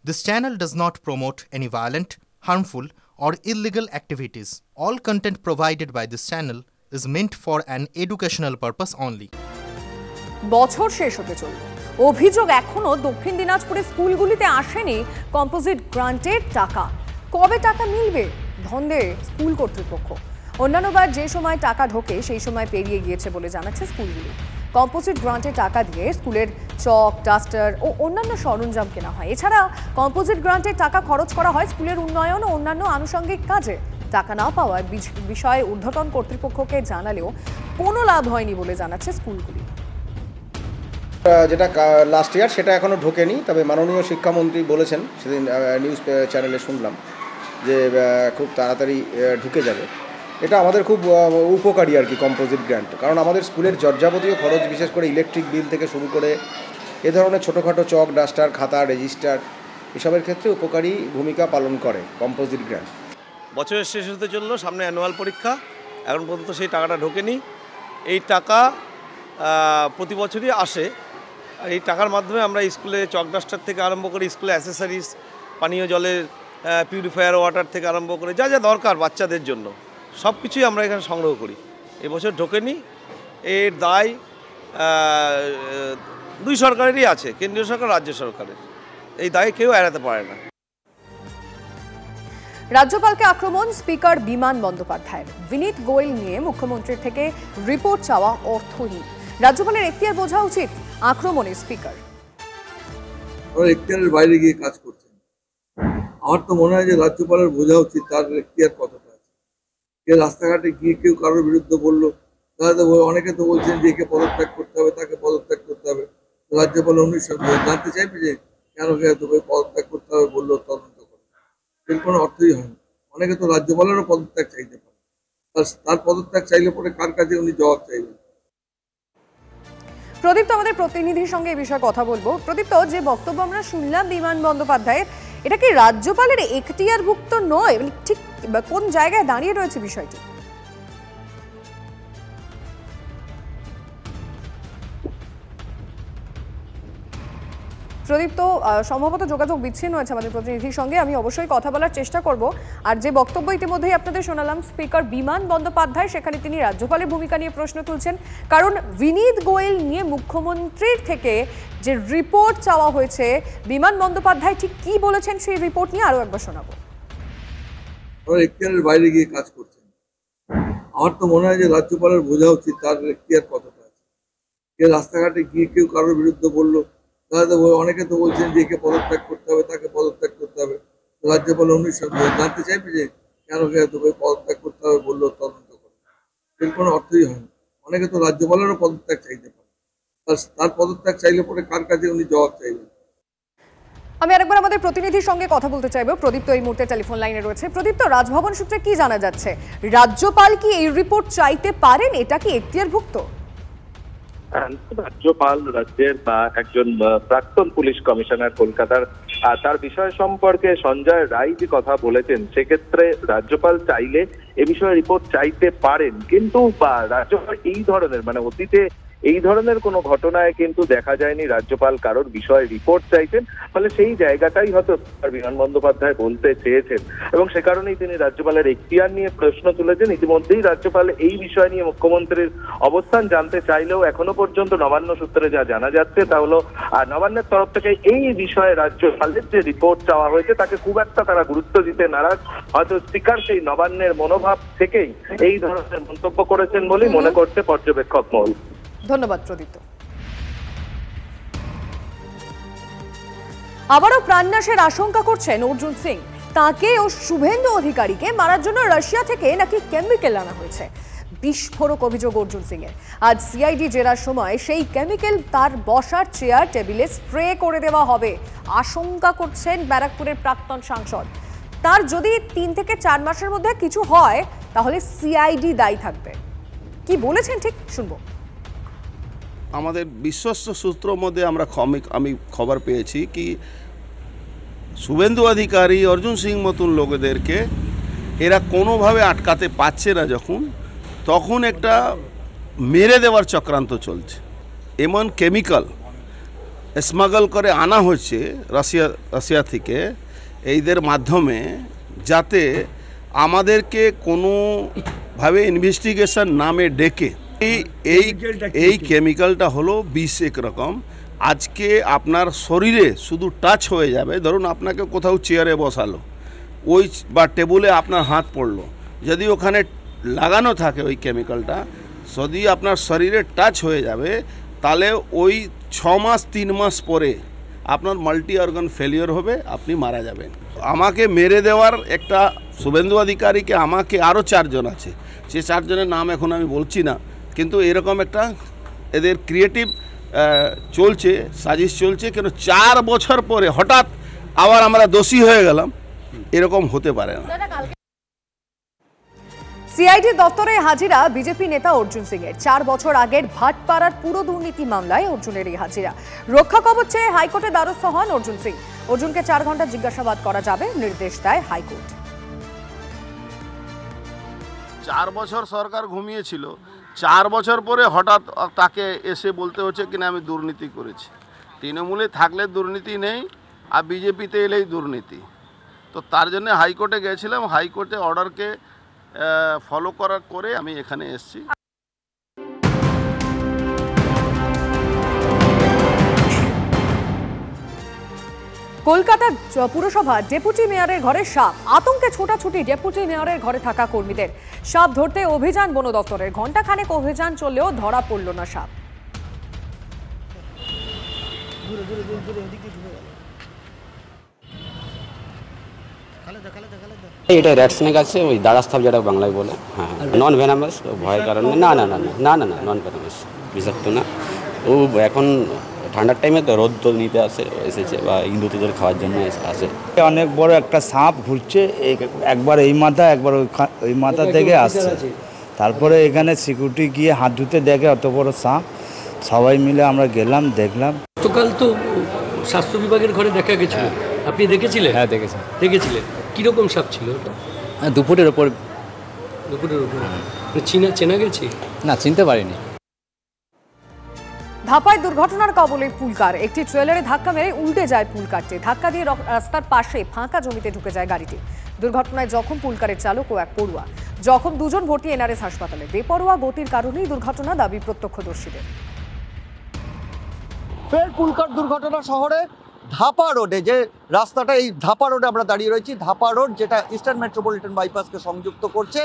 This channel does not promote any violent, harmful, or illegal activities. All content provided by this channel is meant for an educational purpose only. বছর শেষ হতে চলল, অভিযোগ এখনো দক্ষিণ দিনাজপুরের স্কুলগুলিতে আসেনি কম্পোজিট গ্রান্টের টাকা। কবে টাকা মিলবে ধন্দে স্কুল কর্তৃপক্ষ। অন্যান্যবার যে সময় টাকা ঢোকে সেই সময় পেরিয়ে গিয়েছে বলে জানাচ্ছে স্কুলগুলি। কম্পোজিট গ্রান্টের টাকা দিয়ে স্কুলের চক, ডাস্টার ও অন্যান্য সরঞ্জাম কেনা হয়। এছাড়া কম্পোজিট গ্রান্টের টাকা খরচ করা হয় স্কুলের উন্নয়ন ও অন্যান্য আনুষঙ্গিক কাজে। টাকা না পাওয়ার বিষয়ে ঊর্ধ্বতন কর্তৃপক্ষকে জানালেও কোনো লাভ হয়নি বলে জানাচ্ছে স্কুলগুলি। যেটা লাস্ট ইয়ার সেটা এখনও ঢোকেনি, তবে মাননীয় শিক্ষামন্ত্রী বলেছেন, সেদিন নিউজ চ্যানেলে শুনলাম যে খুব তাড়াতাড়ি ঢুকে যাবে। এটা আমাদের খুব উপকারী আর কি কম্পোজিট গ্র্যান্ট, কারণ আমাদের স্কুলের যাবতীয় খরচ, বিশেষ করে ইলেকট্রিক বিল থেকে শুরু করে এ ধরনের ছোটোখাটো চক, ডাস্টার, খাতা, রেজিস্টার এসবের ক্ষেত্রে উপকারী ভূমিকা পালন করে কম্পোজিট গ্র্যান্ট। বছরের শেষ হতে চললো, সামনে অ্যানুয়াল পরীক্ষা, এখন পর্যন্ত সেই টাকাটা ঢোকেনি। এই টাকা প্রতি বছরই আসে। এই টাকার মাধ্যমে আমরা স্কুলে চক, ডাস্টার থেকে আরম্ভ করে স্কুলে অ্যাসেসরিজ, পানীয় জলের পিউরিফায়ার ওয়াটার থেকে আরম্ভ করে যা যা দরকার বাচ্চাদের জন্য সব কিছুই আমরা এখানে সংগ্রহ করি। এবছর ঢোকেনি, এর দায় দুই সরকারেরই আছে, কেন্দ্রীয় সরকার, রাজ্য সরকারের। এই দায় কেউ এড়াতে পারে না। রাজ্যপালকে আক্রমণ স্পিকার বিমান বন্দ্যোপাধ্যায়ের। বিনীত গোয়েল নিয়ে মুখ্যমন্ত্রীর থেকে রিপোর্ট চাওয়া অর্থহীন। রাজ্যপালের এখতিয়ার বোঝা উচিত, আক্রমণে স্পিকার। এখতিয়ারের বাইরে গিয়ে কাজ করছেন। আমার তো মনে হয় যে রাজ্যপালের বোঝা উচিত তার এখতিয়ার কতটা আছে। কে রাস্তাঘাটে গিয়ে কেউ কারোর বিরুদ্ধে বললো, তাহলে তো অনেকে তো বলছেন যে একে পদত্যাগ করতে হবে, তাকে পদত্যাগ করতে হবে। রাজ্যপাল উনি জানতে চাইবে যে কেন তোকে পদত্যাগ করতে হবে বললো, তদন্ত করে। এর কোনো অর্থই হয় না। অনেকে তো রাজ্যপালেরও পদত্যাগ চাইতে পারে, তার পদত্যাগ চাইলে পরে কার কাছে উনি জবাব চাইবেন। প্রদীপ্ত আমাদের প্রতিনিধির সঙ্গে এই বিষয়ে কথা বলবো। প্রদীপ্ত, যে বক্তব্য আমরা শুনলাম বিমান বন্দ্যোপাধ্যায়ের, এটা কি রাজ্যপালের এখতিয়ারভুক্ত নয়? মানে ঠিক কোন জায়গায় দাঁড়িয়ে রয়েছে বিষয়টি? প্রদীপ্ত, সম্ভবত যোগাযোগ বিচ্ছিন্ন হয়েছে আমাদের প্রতিনিধির সঙ্গে। আমি অবশ্যই কথা বলার চেষ্টা করব। আর যে বক্তব্য ইতিমধ্যেই আপনাদের শোনালাম স্পিকার বিমান বন্দ্যোপাধ্যায়, সেখানে তিনি রাজ্যপালের ভূমিকা নিয়ে প্রশ্ন তুলছেন। কারণ বিনীত গোয়েল নিয়ে মুখ্যমন্ত্রীর থেকে যে রিপোর্ট চাওয়া হয়েছে, বিমান বন্দ্যোপাধ্যায় ঠিক কি বলেছেন সেই রিপোর্ট নিয়ে আরো একবার শোনাবো। এখতিয়ারের বাইরে গিয়ে কাজ করছেন। আমার তো মনে হয় যে রাজ্যপালের বোঝা উচিত তার এখতিয়ার কতটা আছে। কে রাস্তাঘাটে গিয়ে কেউ কারোর বিরুদ্ধে বললো, তাহলে তো অনেকে তো বলছেন যে একে পদত্যাগ করতে হবে, তাকে পদত্যাগ করতে হবে। রাজ্যপাল উনি জানতে চাইবে যে কেন তোকে পদত্যাগ করতে হবে বললো, তদন্ত করে। এর কোনো অর্থই হয় না। অনেকে তো রাজ্যপালেরও পদত্যাগ চাইতে পারে, তার পদত্যাগ চাইলে পরে কার কাছে উনি জবাব চাইবেন। আমি আরেকবার আমাদের প্রতিনিধির সঙ্গে কথা বলতে চাইবো। প্রদীপ্ত এই মুহূর্তে টেলিফোন লাইনে রয়েছে। প্রদীপ্ত, রাজভবন সূত্রে কি জানা যাচ্ছে? রাজ্যপাল কি এই রিপোর্ট চাইতে পারেন? এটা কি এখতিয়ারভুক্ত? রাজ্যপাল রাজ্যের একজন প্রাক্তন পুলিশ কমিশনার কলকাতার, তার বিষয় সম্পর্কে সঞ্জয় রায় যে কথা বলেছেন, সেক্ষেত্রে রাজ্যপাল চাইলে এ বিষয়ে রিপোর্ট চাইতে পারেন। কিন্তু রাজ্যপাল এই ধরনের অতীতে এই ধরনের কোনো ঘটনায় কিন্তু দেখা যায়নি রাজ্যপাল কারোর বিষয়ে রিপোর্ট চাইছেন। ফলে সেই জায়গাটাই হয়তো বিমান বন্দ্যোপাধ্যায় বলতে চেয়েছেন, এবং সে কারণেই তিনি রাজ্যপালের এখতিয়ার নিয়ে প্রশ্ন তুলেছেন। ইতিমধ্যেই রাজ্যপাল এই বিষয় নিয়ে মুখ্যমন্ত্রীর অবস্থান জানতে চাইলেও এখনো পর্যন্ত নবান্ন সূত্রে যা জানা যাচ্ছে তা হলো নবান্নের তরফ থেকে এই বিষয়ে রাজ্যপালের যে রিপোর্ট চাওয়া হয়েছে তাকে খুব একটা তারা গুরুত্ব দিতে নারাজ। হয়তো স্পিকার সেই নবান্নের মনোভাব থেকেই এই ধরনের মন্তব্য করেছেন বলেই মনে করছে পর্যবেক্ষক মহল। ধন্যবাদ প্রদীপ্ত। আবারও প্রাণনাশের আশঙ্কা করছেন অর্জুন সিং। তাকে ও শুভেন্দু অধিকারীকে মারার জন্য রাশিয়া থেকে নাকি কেমিক্যাল আনা হয়েছে। বিস্ফোরক অভিযোগ অর্জুন সিং এর। আজ সিআইডি জেরার সময় সেই কেমিক্যাল তার বসার চেয়ার টেবিলে স্প্রে করে দেওয়া হবে আশঙ্কা করছেন ব্যারাকপুরের প্রাক্তন সাংসদ। তার যদি 3 থেকে 4 মাসের মধ্যে কিছু হয় তাহলে সিআইডি দায়ী থাকবে। কি বলেছেন ঠিক শুনবো। আমাদের বিশ্বস্ত সূত্রের মধ্যে আমি খবর পেয়েছি কি শুভেন্দু অধিকারী, অর্জুন সিং মতন লোকদেরকে এরা কোনোভাবে আটকাতে পারছে না, তখন একটা মেরে দেওয়ার চক্রান্ত চলছে। এমন কেমিক্যাল স্মাগল করে আনা হচ্ছে রাশিয়া থেকে এইদের মাধ্যমে, যাতে আমাদেরকে কোনোভাবে ইনভেস্টিগেশন নামে ডেকে এই কেমিক্যালটা হলো বিষ একরকম। আজকে আপনার শরীরে শুধু টাচ হয়ে যাবে, ধরুন আপনাকে কোথাও চেয়ারে বসালো ওই বা টেবুলে আপনার হাত পড়লো, যদি ওখানে লাগানো থাকে ওই কেমিক্যালটা, যদি আপনার শরীরে টাচ হয়ে যাবে তাহলে ওই 6 মাস 3 মাস পরে আপনার মাল্টি অর্গান ফেলিওর হবে, আপনি মারা যাবেন। আমাকে মেরে দেওয়ার একটা শুভেন্দু অধিকারীকে, আমাকে আরও 4 জন আছে, সে 4 জনের নাম এখন আমি বলছি না, কিন্তু এরকম একটা এদের ক্রিয়েটিভ চলছে, সাজিশ চলছে। কেন 4 বছর পরে হঠাৎ আবার আমরা দোষী হয়ে গেলাম, এরকম হতে পারে না। সিআইডি দপ্তরে হাজিরা বিজেপি নেতা অর্জুন সিং এর। 4 বছর আগের ভাটপাড়ার পুরো দুর্নীতি মামলায় অর্জুনের এই হাজিরা। রক্ষা কবচ চেয়ে হাইকোর্টে দ্বারস্থ হন অর্জুন সিং। অর্জুনকে 4 ঘন্টা জিজ্ঞাসাবাদ করা যাবে, নির্দেশ দেয় হাইকোর্ট। 4 বছর সরকার ঘুমিয়েছিল, 4 বছর পরে হঠাৎ তাকে এসে বলতে হচ্ছে কিনা আমি দুর্নীতি করেছি। তৃণমূলে থাকলে দুর্নীতি নেই, আর বিজেপিতে এলেই দুর্নীতি। তো তার জন্য হাইকোর্টে গেছিলাম, হাইকোর্টে অর্ডারকে ফলো করার করে আমি এখানে এসেছি। কলকাতা পুরসভা ডেপুটি মেয়রের ঘরে সাপ। আতঙ্কে ছোটাছুটি ডেপুটি মেয়রের ঘরে থাকা কর্মীদের। সাপ ধরতে অভিযান বন দপ্তরের। ঘণ্টাখানেক অভিযান চললেও ধরা পড়ল না সাপ। এটা রেড স্নেক আছে, ওই দাঁড়াস্থাপ যেটা বাংলায় বলে। হ্যাঁ, নন ভেনামাস, ভয়ের কারণে না না না না না না নন ভেনামাস, বিষাক্ত না। ও এখন ঠান্ডার টাইমে তো রোদ তো নিতে এসেছে বা ইন্দুতিদের খাওয়ার জন্য আসে। অনেক বড় একটা সাপ ঘুরছে, একবার এই মাথা একবার ওই মাথা থেকে আসছে। তারপরে এখানে সিকিউরিটি গিয়ে হাত ধুতে দেখে অত বড় সাপ, সবাই মিলে আমরা গেলাম, দেখলাম। গতকাল তো স্বাস্থ্য বিভাগের ঘরে দেখা গেছিল, আপনি দেখেছিলেন? হ্যাঁ দেখেছিলেন। কীরকম সাপ ছিল ওটা? 2 ফুটের ওপর। 2 ফুটের ওপর। চেনা গেছে? না, চিনতে পারিনি। ধাপায় দুর্ঘটনার কবলে পুলকার। একটি ট্রেলারে ধাক্কা মেরে উল্টে যায় পুলকারটি। ধাক্কা দিয়ে রাস্তার পাশে ফাঁকা জমিতে ঢুকে যায় গাড়িটি। দুর্ঘটনায় জখম পুলকারের চালক ও এক পড়ুয়া। জখম 2 জন ভর্তি এনআরএস হাসপাতালে। বেপরোয়া গতির কারণেই দুর্ঘটনা, দাবি প্রত্যক্ষদর্শীদের। ফের পুলকার দুর্ঘটনা শহরে ধাপা রোডে, যে রাস্তাটা, এই ধাপা রোডে আমরা দাঁড়িয়ে রয়েছি। ধাপা রোড যেটা ইস্টার্ন মেট্রোপলিটন বাইপাসকে সংযুক্ত করছে,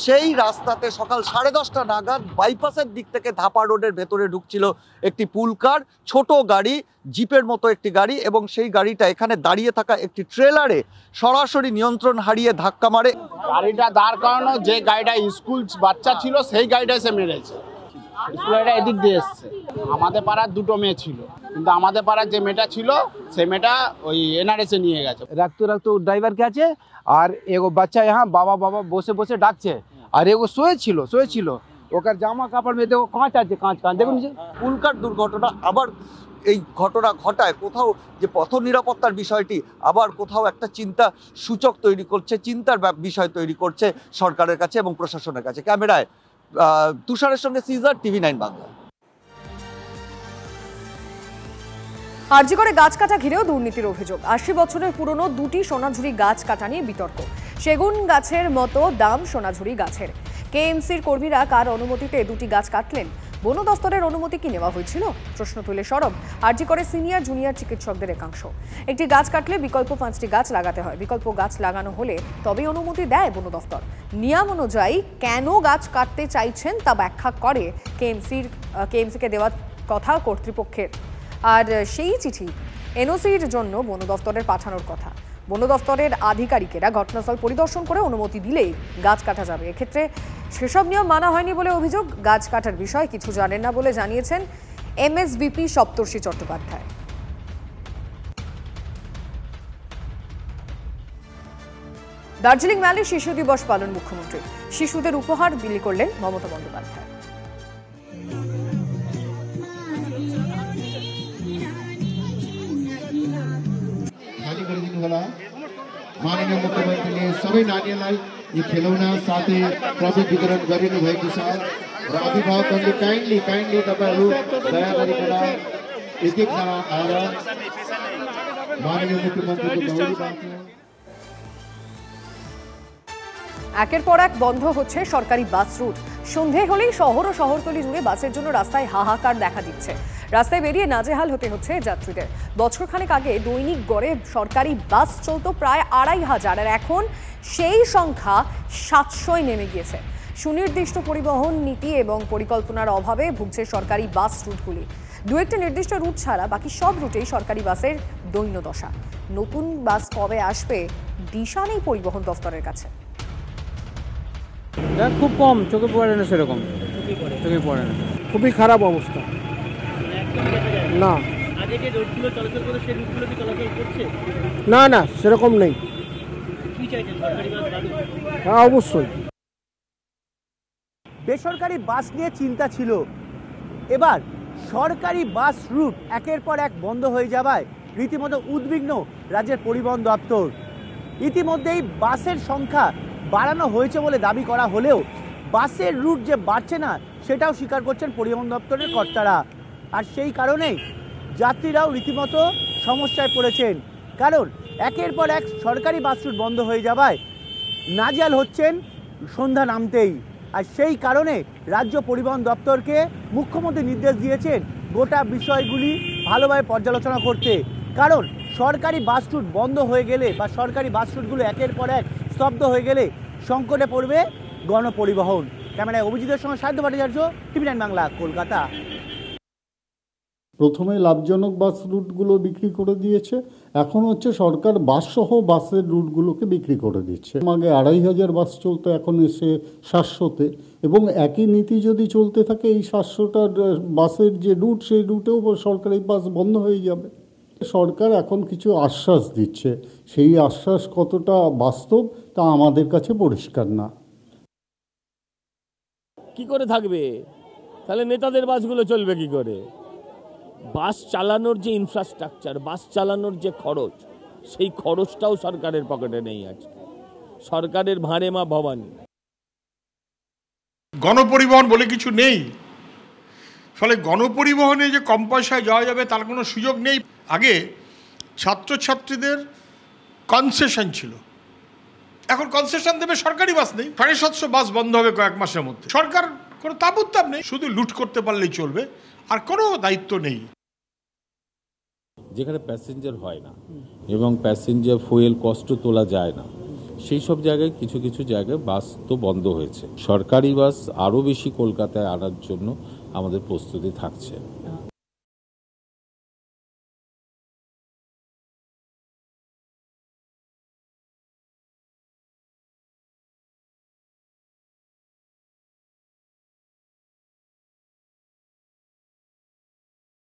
সেই রাস্তাতে সকাল 10:30 নাগাদ বাইপাসের দিক থেকে ধাপা রোডের ভেতরে ঢুকছিল একটি পুলকার, ছোট গাড়ি, জিপের মতো একটি গাড়ি, এবং সেই গাড়িটা এখানে দাঁড়িয়ে থাকা একটি ট্রেলারে সরাসরি নিয়ন্ত্রণ হারিয়ে ধাক্কা মারে। গাড়িটা দাঁড় করানো, যে গাড়িটা স্কুল বাচ্চা ছিল সেই গাড়িটা এসে মেরেছে। স্কুলটা এদিক দিয়ে এসছে। আমাদের পাড়ার 2টো মেয়ে ছিল, কিন্তু আমাদের পাড়ার যে মেয়েটা ছিল সেই মেয়েটা ওই এনআরএসে নিয়ে গেছে। রাখতে ড্রাইভার কে আছে, আর এগো বাচ্চা यहाँ বাবা বাবা বসে বসে ডাকছে, আর এগো শুয়েছিল। ওকার জামা কাপড় মেয়ে দেখো কাঁচ আছে, কাঁচ দেখুন। পুলকার দুর্ঘটনা আবার এই ঘটনা ঘটায় কোথাও যে পথ নিরাপত্তার বিষয়টি আবার কোথাও একটা চিন্তা সূচক তৈরি করছে, চিন্তার বিষয় তৈরি করছে সরকারের কাছে এবং প্রশাসনের কাছে। ক্যামেরায় তুষারের সঙ্গে সিজার, TV9 বাংলা। আরজি করে গাছ কাটা ঘিরেও দুর্নীতির অভিযোগ। 80 বছরের পুরনো 2টি সোনাঝুরি গাছ কাটা নিয়ে বিতর্ক। সেগুন গাছের মতো দাম সোনাঝুরি গাছের। কেএমসির কর্মীরা কার অনুমতিতে 2টি গাছ কাটলেন? বন দফতরের অনুমতি কি নেওয়া হয়েছিল? প্রশ্ন তুলে সরব আরজি করে সিনিয়র জুনিয়র চিকিৎসকদের একাংশ। একটি গাছ কাটলে বিকল্প 5টি গাছ লাগাতে হয়। বিকল্প গাছ লাগানো হলে তবেই অনুমতি দেয় বন দফতর। নিয়ম অনুযায়ী কেন গাছ কাটতে চাইছেন তা ব্যাখ্যা করে কেএমসিকে দেওয়া কথা কর্তৃপক্ষের। আর সেই চিঠি এনওসির জন্য বন দফতরের পাঠানোর কথা। বন দফতরের আধিকারিকেরা ঘটনাস্থল পরিদর্শন করে অনুমতি দিলেই গাছ কাটা যাবে। এক্ষেত্রে সেসব নিয়ম মানা হয়নি বলে অভিযোগ। গাছ কাটার বিষয়ে কিছু জানেন না বলে জানিয়েছেন এমএসভিপি সপ্তর্ষি চট্টোপাধ্যায়। দার্জিলিং ম্যালে শিশু দিবস পালন মুখ্যমন্ত্রী। শিশুদের উপহার বিলি করলেন মমতা বন্দ্যোপাধ্যায়। माननीय मुख्यमंत्रीले सबै नानीहरूलाई यी खेलौना साथै ट्रफी वितरण गरिनु भएको छ र अभिभावकहरूले काइन्डली तपाईहरू दया गरिकन एक एक जरा आ रहा माननीय मुख्यमंत्री को बहुरी बात है। একের পর এক বন্ধ হচ্ছে সরকারি বাস রুট। সন্ধে হলেই শহর ও শহরতলি জুড়ে বাসের জন্য রাস্তায় হাহাকার দেখা দিচ্ছে। রাস্তায় বেরিয়ে নাজেহাল হতে হচ্ছে যাত্রীদের। বছরখানেক আগে দৈনিক গড়ে সরকারি বাস চলত প্রায় ২৫০০, আর এখন সেই সংখ্যা ৭০০ নেমে গিয়েছে। সুনির্দিষ্ট পরিবহন নীতি এবং পরিকল্পনার অভাবে ভুগছে সরকারি বাস রুটগুলি। দু একটা নির্দিষ্ট রুট ছাড়া বাকি সব রুটেই সরকারি বাসের দৈন্যদশা। নতুন বাস কবে আসবে দিশা নেই পরিবহন দফতরের কাছে। খুব কম, চোখে পড়ে না, সেরকম চোখে পড়ে না, খুবই খারাপ অবস্থা। না না না সেরকম নেই। হ্যাঁ অবশ্যই। বেসরকারি বাস নিয়ে চিন্তা ছিল, এবার সরকারি বাস রুট একের পর এক বন্ধ হয়ে যাওয়ায় রীতিমতো উদ্বিগ্ন রাজ্যের পরিবহন দপ্তর। ইতিমধ্যেই বাসের সংখ্যা বাড়ানো হয়েছে বলে দাবি করা হলেও বাসের রুট যে বাড়ছে না সেটাও স্বীকার করছেন পরিবহন দপ্তরের কর্তারা। আর সেই কারণেই যাত্রীরাও রীতিমতো সমস্যায় পড়েছেন, কারণ একের পর এক সরকারি বাস রুট বন্ধ হয়ে যাওয়ায় নাজেহাল হচ্ছেন সন্ধ্যা নামতেই। আর সেই কারণে রাজ্য পরিবহন দপ্তরকে মুখ্যমন্ত্রী নির্দেশ দিয়েছেন গোটা বিষয়গুলি ভালোভাবে পর্যালোচনা করতে, কারণ সরকারি বাস রুট বন্ধ হয়ে গেলে বা সরকারি বাস রুটগুলো একের পর এক স্তব্ধ হয়ে গেলে সংকটে পড়বে গণপরিবহন। ক্যামেরায় অভিজিতের সঙ্গে সাধ্য ভট্টাচার্য, টিভি9 বাংলা, কলকাতা। প্রথমে লাভজনক বাস রুটগুলো বিক্রি করে দিয়েছে, এখন হচ্ছে সরকার বাসসহ বাসের রুটগুলোকে বিক্রি করে দিচ্ছে। আগে ২৫০০ বাস চলতো, এখন এসে ৭০০-তে, এবং একই নীতি যদি চলতে থাকে এই ৭০০টার বাসের যে রুট সেই রুটেও সরকারি বাস বন্ধ হয়ে যাবে। সরকার এখন কিছু আশ্বাস দিচ্ছে, সেই আশ্বাস কতটা বাস্তব তা আমাদের কাছে পরিষ্কার না। কি করে থাকবে তাহলে নেতাদের বাসগুলো চলবে কি করে? বাস চালানোর যে ইনফ্রাস্ট্রাকচার, বাস চালানোর যে খরচ, সেই খরচটাও সরকারের পকেটে নেই। আজকে সরকারের ভাঁড়ে মা ভবানী। গণপরিবহন বলে কিছু নেই, ফলে গণপরিবহনে যে কম পয়সায় যাওয়া যাবে তার কোনো সুযোগ নেই। আগে ছাত্রছাত্রীদের কনসেশন ছিল, এখন কনসেশন দেবে সরকারি বাস নেই। ৭৫০ বাস বন্ধ হবে কয়েক মাসের মধ্যে। সরকার কোনো তাবুত্তাব নেই, শুধু লুট করতে পারলেই চলবে, আর কোনো দায়িত্ব নেই। যেখানে প্যাসেঞ্জার হয় না এবং প্যাসেঞ্জার ফুয়েল কষ্ট তোলা যায় না, সেই সব জায়গায় কিছু কিছু জায়গায় বাস তো বন্ধ হয়েছে। সরকারি বাস আরও বেশি কলকাতায় আনার জন্য আমাদের প্রস্তুতি থাকছে।